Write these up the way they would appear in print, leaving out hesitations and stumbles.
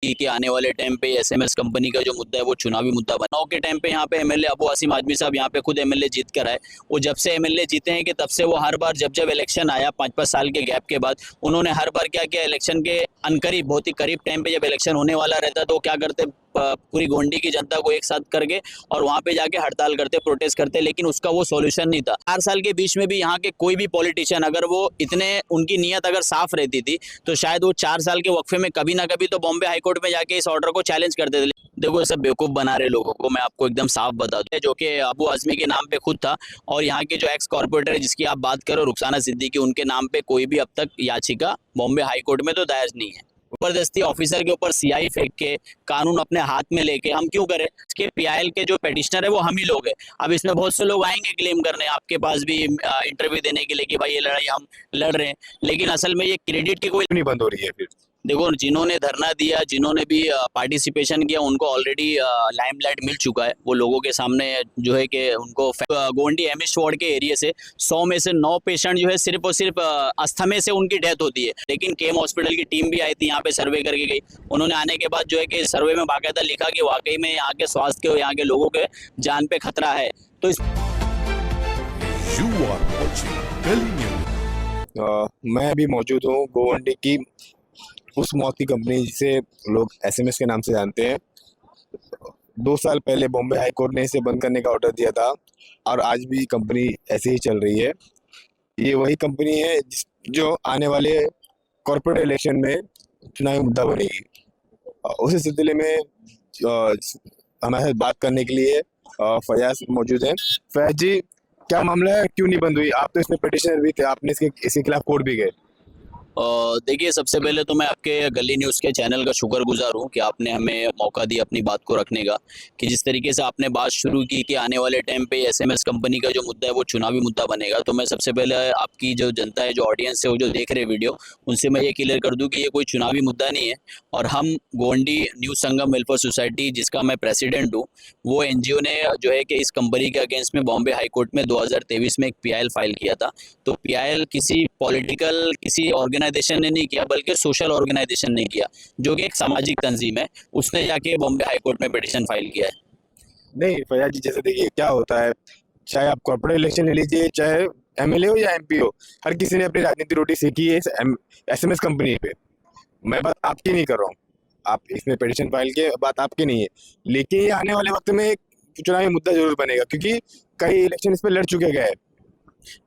कि आने वाले टाइम पे एसएमएस कंपनी का जो मुद्दा है वो चुनावी मुद्दा बना के टाइम पे यहाँ पे एमएलए अबू आसिम आजमी साहब यहाँ पे खुद एमएलए जीत कर आए। वो जब से एमएलए जीते हैं कि तब से वो हर बार जब जब इलेक्शन आया 5-5 साल के गैप के बाद उन्होंने हर बार क्या किया, इलेक्शन के अनकरीब बहुत ही करीब टाइम पे जब इलेक्शन होने वाला रहता तो क्या करते, पूरी गोंडी की जनता को एक साथ करके और वहां पे जाके हड़ताल करते, प्रोटेस्ट करते, लेकिन उसका वो सॉल्यूशन नहीं था। 4 साल के बीच में भी यहाँ के कोई भी पॉलिटिशियन अगर वो इतने उनकी नीयत अगर साफ रहती थी तो शायद वो 4 साल के वक्फे में कभी ना कभी तो बॉम्बे हाईकोर्ट में जाके इस ऑर्डर को चैलेंज करते थे। देखो, सब बेवकूफ बना रहे लोगों को, मैं आपको एकदम साफ बता दूं, जो कि अबू आजमी के नाम पे खुद था और यहाँ के जो एक्स कॉर्पोरेटर है जिसकी आप बात करो रुखसाना सिद्दीकी, उनके नाम पे कोई भी अब तक याचिका बॉम्बे हाईकोर्ट में तो दायर नहीं है। जबरदस्ती ऑफिसर के ऊपर सीआई फेंक के कानून अपने हाथ में लेके हम क्यों करें? इसके पीआईएल के जो पेटिशनर है वो हम ही लोग हैं। अब इसमें बहुत से लोग आएंगे क्लेम करने आपके पास भी इंटरव्यू देने के लिए कि भाई ये लड़ाई हम लड़ रहे हैं, लेकिन असल में ये क्रेडिट की कोई नहीं बंद हो रही है। फिर देखो, जिन्होंने धरना दिया, जिन्होंने भी पार्टिसिपेशन किया, उनको ऑलरेडी लाइमलाइट मिल चुका है। वो लोगों के सामने जो है कि उनको गोंडी एमएस वार्ड के एरिया से 100 में से 9 पेशेंट जो है सिर्फ और सिर्फ अस्थमे से उनकी डेथ होती है। लेकिन केम हॉस्पिटल की टीम भी आई थी यहाँ पे, सर्वे करके गई। उन्होंने आने के बाद जो है कि सर्वे में बाकायदा लिखा कि वाकई में यहाँ के स्वास्थ्य के, यहाँ के लोगों के जान पे खतरा है। तो मैं अभी मौजूद हूँ गोवंडी की उस मौत की कंपनी जिसे लोग एसएमएस के नाम से जानते हैं। 2 साल पहले बॉम्बे हाई कोर्ट ने इसे बंद करने का ऑर्डर दिया था और आज भी कंपनी ऐसे ही चल रही है। ये वही कंपनी है जो आने वाले कॉर्पोरेट इलेक्शन में चुनावी मुद्दा बनेगी। उसी सिलसिले में हमारे साथ बात करने के लिए फयाज मौजूद हैं। फयाज जी, क्या मामला है, क्यों नहीं बंद हुई? आप तो इसमें पिटिशनर भी थे, आपने इसके खिलाफ कोर्ट भी गए। देखिए, सबसे पहले तो मैं आपके गली न्यूज़ के चैनल का शुक्रगुजार हूँ कि आपने हमें मौका दिया अपनी बात को रखने का, कि जिस तरीके से आपने बात शुरू की कि आने वाले टाइम पे एसएमएस कंपनी का जो मुद्दा है वो चुनावी मुद्दा बनेगा। तो मैं सबसे पहले आपकी जो जनता है, जो ऑडियंस है, वो जो देख रहे वीडियो, उनसे मैं ये क्लियर कर दूँ कि ये कोई चुनावी मुद्दा नहीं है। और हम गोवंडी न्यूज़ संगम वेलफेयर सोसाइटी, जिसका मैं प्रेसिडेंट हूँ, वो एनजीओ ने जो है कि इस कंपनी के अगेंस्ट में बॉम्बे हाईकोर्ट में 2023 में एक पीआईएल फाइल किया था। तो पीआईएल किसी पॉलिटिकल, किसी ऑर्गेनाइजेशन ने नहीं किया, बल्कि सोशल ऑर्गेनाइजेशन ने किया, जो कि एक सामाजिक तंजीम है, उसने जाके बॉम्बे हाईकोर्ट में पिटीशन फाइल किया है। नहीं फयाज जी, जैसे देखिए क्या होता है, चाहे आप कॉर्पोरेट इलेक्शन ले लीजिए, चाहे एमएलए हो या एमपी हो, हर किसी ने अपनी राजनीति रोटी सीखी है एसएमएस कंपनी पे। मैं बात आपकी नहीं कर रहा हूँ, आप इसमें पिटीशन फाइल के बात आपकी नहीं है, लेकिन ये आने वाले वक्त में एक चुनावी मुद्दा जरूर बनेगा क्योंकि कई इलेक्शन इस पे लड़ चुके गए।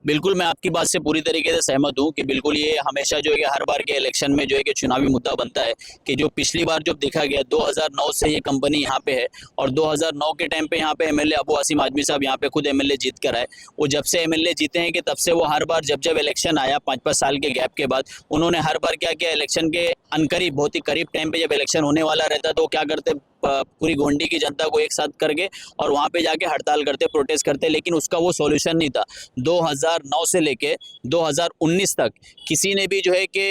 बिल्कुल, मैं आपकी बात से पूरी तरीके से सहमत हूँ कि बिल्कुल ये हमेशा जो है कि हर बार के इलेक्शन में जो है कि चुनावी मुद्दा बनता है। कि जो पिछली बार जब देखा गया 2009 से ये कंपनी यहाँ पे है और 2009 के टाइम पे यहाँ पे एमएलए अबू आसिम आजमी साहब यहाँ पे खुद एमएलए जीत कर आए। वो जब से एमएलए जीते हैं कि तब से वो हर बार जब जब इलेक्शन आया 5-5 साल के गैप के बाद उन्होंने हर बार क्या किया, इलेक्शन के अनकरीब, बहुत ही करीब टाइम पे जब इलेक्शन होने वाला रहता तो क्या करते, पूरी गोंडी की जनता को एक साथ करके और वहां पे जाके हड़ताल करते, प्रोटेस्ट करते, लेकिन उसका वो सॉल्यूशन नहीं था। 2009 से लेके 2019 तक किसी ने भी जो है कि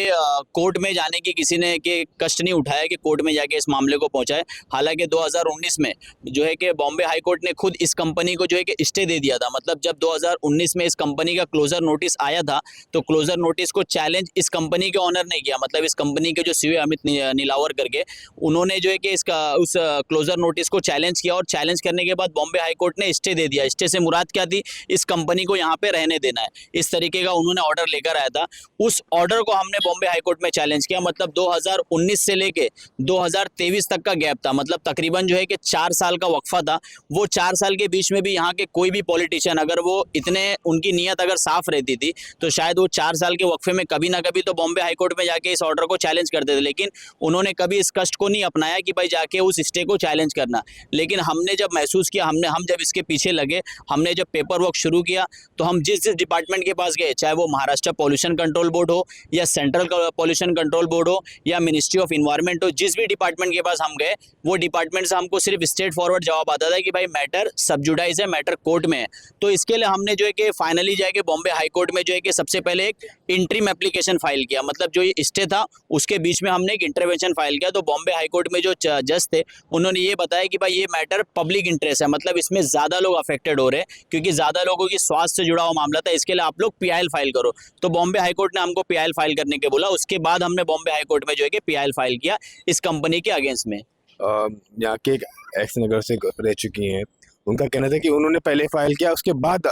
कोर्ट में जाने की किसी ने के कष्ट नहीं उठाया कि कोर्ट में जाके इस मामले को पहुंचाए। हालांकि 2019 में जो है कि बॉम्बे हाई कोर्ट ने खुद इस कंपनी को जो है कि स्टे दे दिया था। मतलब जब 2019 में इस कंपनी का क्लोजर नोटिस आया था तो क्लोजर नोटिस को चैलेंज इस कंपनी के ओनर ने किया, मतलब इस कंपनी के जो सीईओ अमित नीलावर करके, उन्होंने जो है कि इसका उस क्लोजर नोटिस को चैलेंज किया और चैलेंज करने के बाद बॉम्बे हाई कोर्ट ने स्टे दे दिया। स्टे से मुराद क्या थी, इस कंपनी को यहाँ पे रहने देना है, इस तरीके का उन्होंने ऑर्डर लेकर आया था। उस ऑर्डर को हमने बॉम्बे हाई कोर्ट में चैलेंज किया। मतलब 2019 से लेके 2023 तक का गैप था, मतलब तकरीबन जो है कि 4 साल का वक्फा था। वो 4 साल के बीच में भी यहाँ के कोई भी पॉलिटिशियन अगर वो इतने, उनकी नीयत अगर साफ रहती थी तो शायद वो 4 साल के वक्फे में कभी ना कभी तो बॉम्बे हाई कोर्ट में जाके इस ऑर्डर को चैलेंज करते थे। लेकिन उन्होंने कभी इस कष्ट को नहीं अपनाया कि भाई जाके उस स्टे को चैलेंज करना। लेकिन हमने जब महसूस किया, हम जब इसके पीछे लगे, हमने जब पेपर वर्क शुरू किया, तो हम जिस डिपार्टमेंट के पास गए, चाहे वो महाराष्ट्र पॉल्यूशन कंट्रोल बोर्ड हो या सेंट्रल पॉल्यूशन कंट्रोल बोर्ड हो या मिनिस्ट्री ऑफ इन्वायरमेंट हो, जिस भी डिपार्टमेंट के पास हम गए, वो डिपार्टमेंट से हमको सिर्फ स्ट्रेट फॉरवर्ड जवाब आता था कि भाई मैटर सबजुडाइज है, मैटर कोर्ट में है। तो इसके लिए हमने जो है कि फाइनली जाके बॉम्बे हाई कोर्ट में जो है कि सबसे पहले एक इंट्रीम एप्लीकेशन फाइल किया। मतलब जो ये स्टे था उसके बीच में हमने एक इंटरवेंशन फाइल किया। तो बॉम्बे हाई कोर्ट में जो जज थे उन्होंने ये बताया कि भाई ये मैटर पब्लिक इंटरेस्ट है, मतलब इसमें ज़्यादा लोग अफेक्टेड हो रहे हैं क्योंकि ज़्यादा लोगों की स्वास्थ्य से जुड़ा हुआ मामला था, इसके लिए आप लोग पीआईएल फाइल करो। तो बॉम्बे हाईकोर्ट ने हमको पीआईएल फाइल करने के बोला, उसके बाद हमने बॉम्बे हाईकोर्ट में जो है कि पीआईएल फाइल किया इस कंपनी के अगेंस्ट में। यहाँ के एक एक्स नगर से रह चुकी हैं, उनका कहना था कि उन्होंने पहले फाइल किया, उसके बाद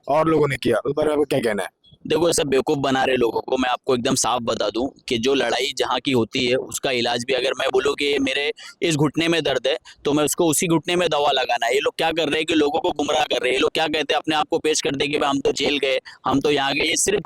और लोगों ने किया। उस बारे में आपका क्या कहना है? देखो, सब बेवकूफ़ बना रहे लोगों को। मैं आपको एकदम साफ बता दूं कि जो लड़ाई जहाँ की होती है उसका इलाज भी, अगर मैं बोलूँ कि मेरे इस घुटने में दर्द है तो मैं उसको उसी घुटने में दवा लगाना है। ये लोग क्या कर रहे हैं कि लोगों को गुमराह कर रहे हैं। ये लोग क्या कहते हैं, अपने आप को पेश कर दे कि भाई हम तो जेल गए, हम तो यहाँ गए। ये सिर्फ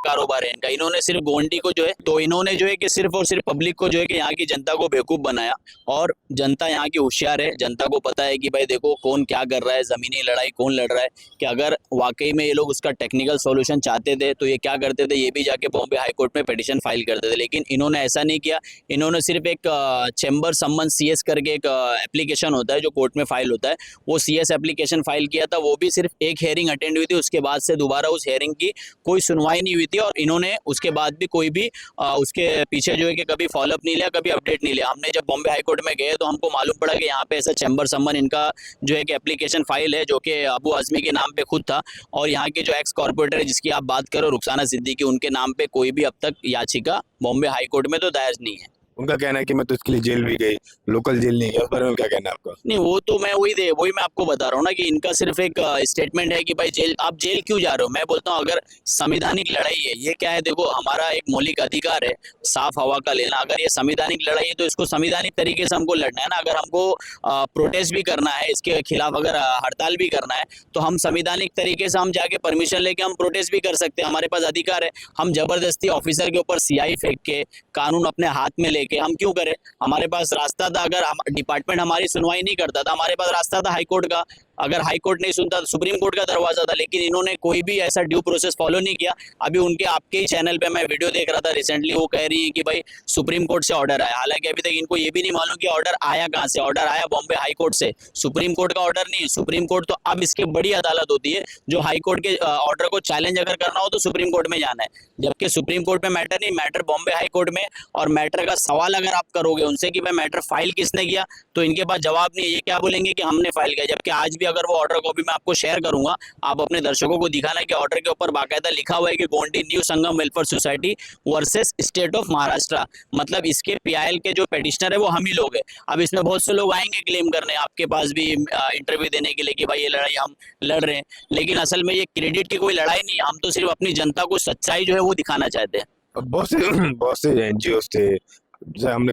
कारोबार है इनका। इन्होंने सिर्फ गोंडी को जो है, तो इन्होंने जो है कि सिर्फ और सिर्फ पब्लिक को जो है कि यहाँ की जनता को बेवकूफ़ बनाया। और जनता यहाँ की होशियार है, जनता को पता है कि भाई देखो कौन क्या कर रहा है, ज़मीनी लड़ाई कौन लड़ रहा है। कि अगर वाकई में ये लोग उसका टेक्निकल सॉल्यूशन चाहते थे तो ये क्या करते थे, ये भी जाके बॉम्बे हाई कोर्ट में पिटीशन फाइल करते थे। लेकिन इन्होंने ऐसा नहीं किया। इन्होंने सिर्फ एक चैम्बर सम्मन CS करके एक एप्लीकेशन होता है जो कोर्ट में फाइल होता है, वो CS एप्लीकेशन फाइल किया था। वो भी सिर्फ एक हेयरिंग अटेंड हुई थी, उसके बाद से दोबारा उस हेयरिंग की कोई सुनवाई नहीं हुई थी। और इन्होंने उसके बाद भी कोई भी उसके पीछे जो है कि कभी फॉलोअप नहीं लिया, कभी अपडेट नहीं लिया। हमने जब बॉम्बे हाई कोर्ट में गए तो हमको मालूम पड़ा कि यहाँ पे ऐसा चैम्बर सम्मन इनका जो है कि एप्लीकेशन फाइल है, जो कि अबू आजमी के नाम पे खुद था। और यहाँ के जो एक्स कॉर्पोरेटर है जिसकी आप बात करो, रुखसाना सिद्दीकी, उनके नाम पे कोई भी अब तक याचिका बॉम्बे हाई कोर्ट में तो दायर नहीं है। उनका कहना है कि मैं तो इसके लिए जेल भी गई, लोकल जेल नहीं गया। उस बारे में क्या कहना है आपका? नहीं, वो तो मैं वही मैं आपको बता रहा हूँ ना कि इनका सिर्फ एक स्टेटमेंट है कि भाई जेल, आप जेल क्यों जा रहे हो। मैं बोलता हूँ अगर संवैधानिक लड़ाई है, ये क्या है, देखो हमारा एक मौलिक अधिकार है साफ हवा का लेना। अगर ये संवैधानिक लड़ाई है तो इसको संवैधानिक तरीके से हमको लड़ना है ना। अगर हमको प्रोटेस्ट भी करना है इसके खिलाफ, अगर हड़ताल भी करना है तो हम संवैधानिक तरीके से हम जाके परमिशन लेके हम प्रोटेस्ट भी कर सकते हैं, हमारे पास अधिकार है। हम जबरदस्ती ऑफिसर के ऊपर CI फेंक के कानून अपने हाथ में लेके हम क्यों करें। हमारे पास रास्ता था, अगर डिपार्टमेंट हमारी सुनवाई नहीं करता था, हमारे पास रास्ता था हाई कोर्ट का। अगर हाई कोर्ट नहीं सुनता तो सुप्रीम कोर्ट का दरवाजा था। लेकिन इन्होंने कोई भी ऐसा ड्यू प्रोसेस फॉलो नहीं किया। अभी उनके आपके ही चैनल पे मैं वीडियो देख रहा था रिसेंटली, वो कह रही है कि भाई सुप्रीम कोर्ट से ऑर्डर आया। हालांकि अभी तक इनको ये भी नहीं मालूम कि ऑर्डर आया कहाँ से। ऑर्डर आया बॉम्बे हाई कोर्ट से, सुप्रीम कोर्ट का ऑर्डर नहीं है। सुप्रीम कोर्ट तो अब इसके बड़ी अदालत होती है, जो हाई कोर्ट के ऑर्डर को चैलेंज अगर करना हो तो सुप्रीम कोर्ट में जाना है। जबकि सुप्रीम कोर्ट में मैटर नहीं, मैटर बॉम्बे हाई कोर्ट में। और मैटर का सवाल अगर आप करोगे उनसे कि भाई मैटर फाइल किसने किया, तो इनके पास जवाब नहीं है। ये क्या बोलेंगे कि हमने फाइल किया। जबकि आज भी अगर वो ऑर्डर कॉपी मैं आपको शेयर करूंगा, आप अपने दर्शकों को दिखाना कि ऑर्डर के ऊपर बाकायदा लिखा हुआ है कि Gondi new Sangam welfare society versus state of Maharashtra. मतलब इसके PIL के जो पेटिशनर है वो हम ही लोग हैं। अब इसमें बहुत से लोग आएंगे क्लेम करने आपके पास भी इंटरव्यू देने के लिए कि भाई ये लड़ाई हम लड़ रहे हैं। लेकिन असल में ये क्रेडिट की कोई लड़ाई नहीं है। हम तो सिर्फ अपनी जनता को सच्चाई जो है वो दिखाना चाहते हैं। बहुत से NGOs थे जैसे हमने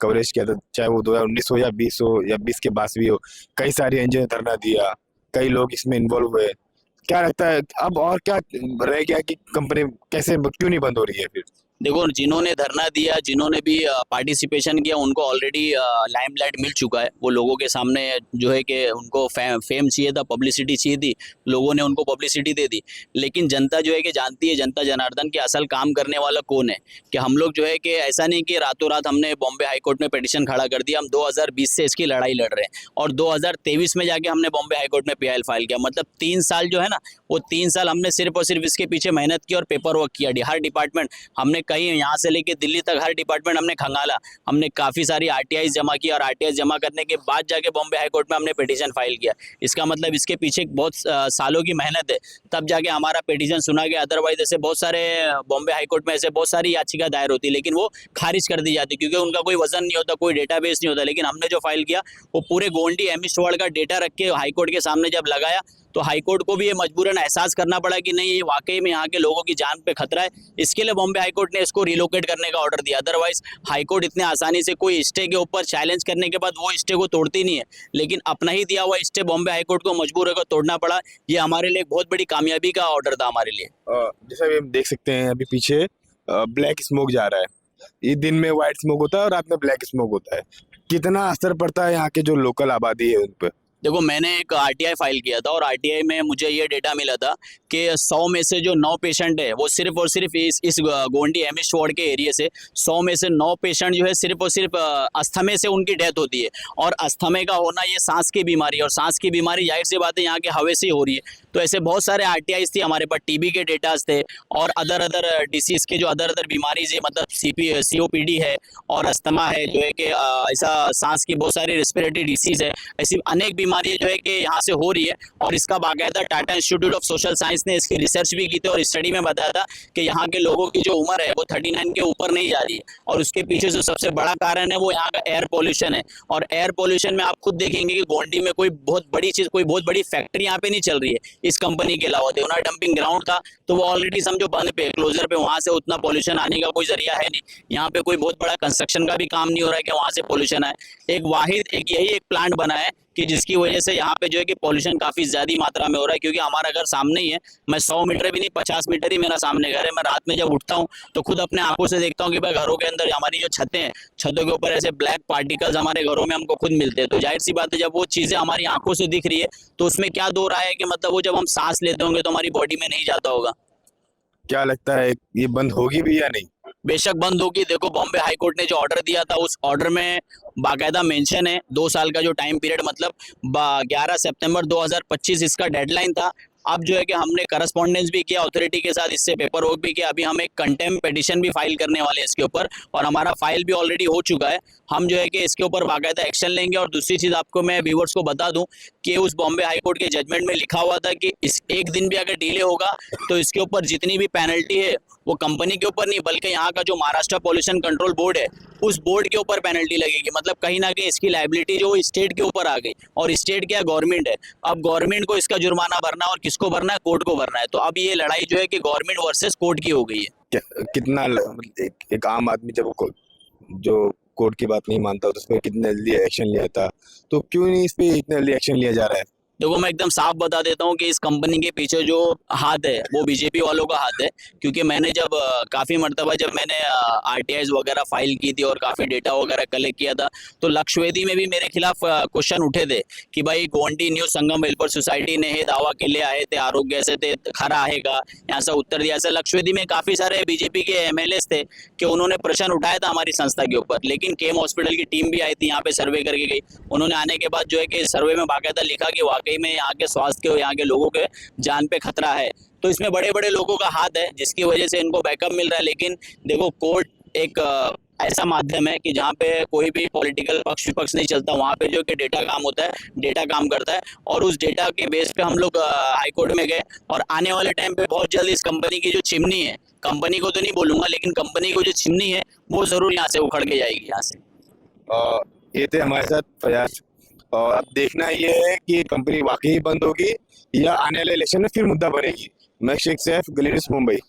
कवरेज किया था, चाहे वो 2019 हो या 20 हो या 20 के बाद भी हो। कई सारी NGO ने धरना दिया, कई लोग इसमें इन्वॉल्व हुए। क्या लगता है अब और क्या रह गया कि कंपनी कैसे क्यों नहीं बंद हो रही है फिर? देखो, जिन्होंने धरना दिया, जिन्होंने भी पार्टिसिपेशन किया, उनको ऑलरेडी लाइमलाइट मिल चुका है। वो लोगों के सामने जो है कि उनको फेम चाहिए था, पब्लिसिटी चाहिए थी, लोगों ने उनको पब्लिसिटी दे दी। लेकिन जनता जो है कि जानती है, जनता जनार्दन, कि असल काम करने वाला कौन है। कि हम लोग जो है कि ऐसा नहीं कि रातों रात हमने बॉम्बे हाई कोर्ट में पिटीशन खड़ा कर दिया। हम 2020 से इसकी लड़ाई लड़ रहे हैं और 2023 में जाके हमने बॉम्बे हाई कोर्ट में PIL फाइल किया। मतलब 3 साल जो है ना, वो 3 साल हमने सिर्फ और सिर्फ इसके पीछे मेहनत की और पेपर वर्क किया। हर डिपार्टमेंट हमने, कहीं यहाँ से लेके दिल्ली तक हर डिपार्टमेंट हमने खंगाला। हमने काफ़ी सारी RTI जमा की और RTI जमा करने के बाद जाके बॉम्बे हाई कोर्ट में हमने पिटीशन फाइल किया। इसका मतलब इसके पीछे बहुत सालों की मेहनत है, तब जाके हमारा पिटीशन सुना गया। अदरवाइज ऐसे बहुत सारे बॉम्बे हाई कोर्ट में ऐसे बहुत सारी याचिका दायर होती, लेकिन वो खारिज कर दी जाती क्योंकि उनका कोई वजन नहीं होता, कोई डेटाबेस नहीं होता। लेकिन हमने जो फाइल किया वो पूरे गोंडी एमिस्ट वार्ड का डेटा रख के हाई कोर्ट के सामने जब लगाया तो हाई कोर्ट को भी ये मजबूरन एहसास करना पड़ा कि नहीं, ये वाकई में यहाँ के लोगों की जान पे खतरा है। इसके लिए बॉम्बे हाई कोर्ट ने इसको रिलोकेट करने का ऑर्डर दिया। अदरवाइज हाई कोर्ट इतने आसानी से कोई स्टे के ऊपर चैलेंज करने के बाद वो स्टे को तोड़ती नहीं है। लेकिन अपना ही दिया हुआ स्टे बॉम्बे हाई कोर्ट को मजबूर होकर तोड़ना पड़ा। ये हमारे लिए एक बहुत बड़ी कामयाबी का ऑर्डर था हमारे लिए। जैसा अभी हम देख सकते हैं, अभी पीछे ब्लैक स्मोक जा रहा है। ये दिन में व्हाइट स्मोक होता है और रात में ब्लैक स्मोक होता है। कितना असर पड़ता है यहाँ के जो लोकल आबादी है उन पर? देखो, मैंने एक RTI फाइल किया था और RTI में मुझे ये डेटा मिला था कि 100 में से जो 9 पेशेंट है वो सिर्फ और सिर्फ इस गोंडी एमिस्ट वार्ड के एरिया से 100 में से 9 पेशेंट जो है सिर्फ और सिर्फ अस्थमे से उनकी डेथ होती है। और अस्थमे का होना ये सांस की बीमारी, और सांस की बीमारी जाहिर सी बात है यहाँ के हवा से ही हो रही है। तो ऐसे बहुत सारे आरटीआईज थी हमारे पास, टीबी के डेटाज थे और अदर डिसीज के जो अदर बीमारीज है, मतलब सीओपीडी है और अस्थमा है, जो है कि ऐसा सांस की बहुत सारी रेस्पिरेटरी डिसीज है, ऐसी अनेक बीमारियां जो है कि यहाँ से हो रही है। और इसका बाकायदा Tata institute of social science ने इसकी रिसर्च भी की थी और स्टडी में बताया था कि यहाँ के लोगों की जो उम्र है वो 39 के ऊपर नहीं जा रही है, और उसके पीछे जो सबसे बड़ा कारण है वो यहाँ का एयर पोल्यूशन है। और एयर पोल्यूशन में आप खुद देखेंगे कि गोंडी में कोई बहुत बड़ी चीज, कोई बहुत बड़ी फैक्ट्री यहाँ पे नहीं चल रही है इस कंपनी के अलावा। देवना डंपिंग ग्राउंड था तो वो ऑलरेडी समझो बंद पे, क्लोजर पे, वहां से उतना पोल्यूशन आने का कोई जरिया है नहीं। यहाँ पे कोई बहुत बड़ा कंस्ट्रक्शन का भी काम नहीं हो रहा है कि वहां से पोल्यूशन आए। एक यही एक प्लांट बना है कि जिसकी वजह से यहाँ पे जो है कि पोल्यूशन काफी ज्यादा मात्रा में हो रहा है, क्योंकि हमारा घर सामने ही है। मैं 100 मीटर भी नहीं, 50 मीटर ही मेरा सामने घर है। मैं रात में जब उठता हूँ तो खुद अपने आंखों से देखता हूँ कि भाई घरों के अंदर हमारी जो छतें हैं, छतों के ऊपर ऐसे ब्लैक पार्टिकल्स हमारे घरों में हमको खुद मिलते हैं। तो जाहिर सी बात है जब वो चीजें हमारी आंखों से दिख रही है तो उसमें क्या दो रहा है कि मतलब वो जब हम सांस लेते होंगे तो हमारी बॉडी में नहीं जाता होगा। क्या लगता है ये बंद होगी भी या नहीं? बेशक बंद होगी। देखो बॉम्बे हाई कोर्ट ने जो ऑर्डर दिया था उस ऑर्डर में बाकायदा मेंशन है 2 साल का जो टाइम पीरियड, मतलब 11 सितंबर 2025 इसका डेडलाइन था। अब जो है कि हमने करस्पॉन्डेंस भी किया अथॉरिटी के साथ, इससे पेपर वर्क भी किया। अभी हम एक कंटेम्प्ट पिटीशन भी फाइल करने वाले हैं इसके ऊपर, और हमारा फाइल भी ऑलरेडी हो चुका है। हम जो है कि इसके ऊपर बाकायदा एक्शन लेंगे। और दूसरी चीज़ आपको मैं व्यूअर्स को बता दूं कि उस बॉम्बे हाई कोर्ट के जजमेंट में लिखा हुआ था कि इस एक दिन भी अगर डिले होगा तो इसके ऊपर जितनी भी पेनल्टी है वो कंपनी के ऊपर नहीं बल्कि यहाँ का जो महाराष्ट्र पॉल्यूशन कंट्रोल बोर्ड है उस बोर्ड के ऊपर पेनल्टी लगेगी। मतलब कहीं ना कहीं इसकी लायबिलिटी जो स्टेट के ऊपर आ गई, और स्टेट क्या, गवर्नमेंट है। अब गवर्नमेंट को इसका जुर्माना भरना, और किसको भरना है, कोर्ट को भरना है। तो अब ये लड़ाई जो है कि गवर्नमेंट वर्सेस कोर्ट की हो गई है। कितना मतलब एक आम आदमी जब जो कोर्ट की बात नहीं मानता तो उस पर कितने जल्दी एक्शन लिया था, तो क्यों नहीं इस पे इतना जल्दी एक्शन लिया जा रहा है? देखो मैं एकदम साफ बता देता हूँ कि इस कंपनी के पीछे जो हाथ है वो बीजेपी वालों का हाथ है। क्योंकि मैंने जब काफ़ी मरतबा जब मैंने आरटीआईज वगैरह फाइल की थी और काफ़ी डेटा वगैरह कलेक्ट किया था तो लक्षवेदी में भी मेरे खिलाफ क्वेश्चन उठे थे कि भाई गोंडी न्यू संगम वेलफेयर सोसाइटी ने हे दावा के लिए आए थे, आरोग्य से थे खरा है का, यहाँ से उत्तर दिया। ऐसे लक्षवेदी में काफ़ी सारे बीजेपी के एमएलए थे कि उन्होंने प्रश्न उठाया था हमारी संस्था के ऊपर। लेकिन केम हॉस्पिटल की टीम भी आई थी, यहाँ पे सर्वे करके गई। उन्होंने आने के बाद जो है कि सर्वे में बाकायदा लिखा कि वाकई में यहाँ के स्वास्थ्य के, यहाँ के लोगों के जान पे खतरा है। तो इसमें बड़े बड़े लोगों का हाथ है जिसकी वजह से इनको बैकअप मिल रहा है। लेकिन देखो कोर्ट एक ऐसा माध्यम है कि जहाँ पे कोई भी पॉलिटिकल पक्ष विपक्ष नहीं चलता। वहाँ पे जो कि डेटा काम होता है, डेटा काम करता है, और उस डेटा के बेस पे हम लोग हाई कोर्ट में गए। और आने वाले टाइम पे बहुत जल्द इस कंपनी की जो चिमनी है, कंपनी को तो नहीं बोलूंगा लेकिन कंपनी को जो चिमनी है वो जरूर यहाँ से उखड़ के जाएगी यहाँ से। ये थे हमारे साथ फयाज, और अब देखना ये है कि कंपनी वाकई बंद होगी या आने वाले इलेक्शन में फिर मुद्दा बनेगी। मैं शेख सैफ, गली न्यूज़, मुंबई।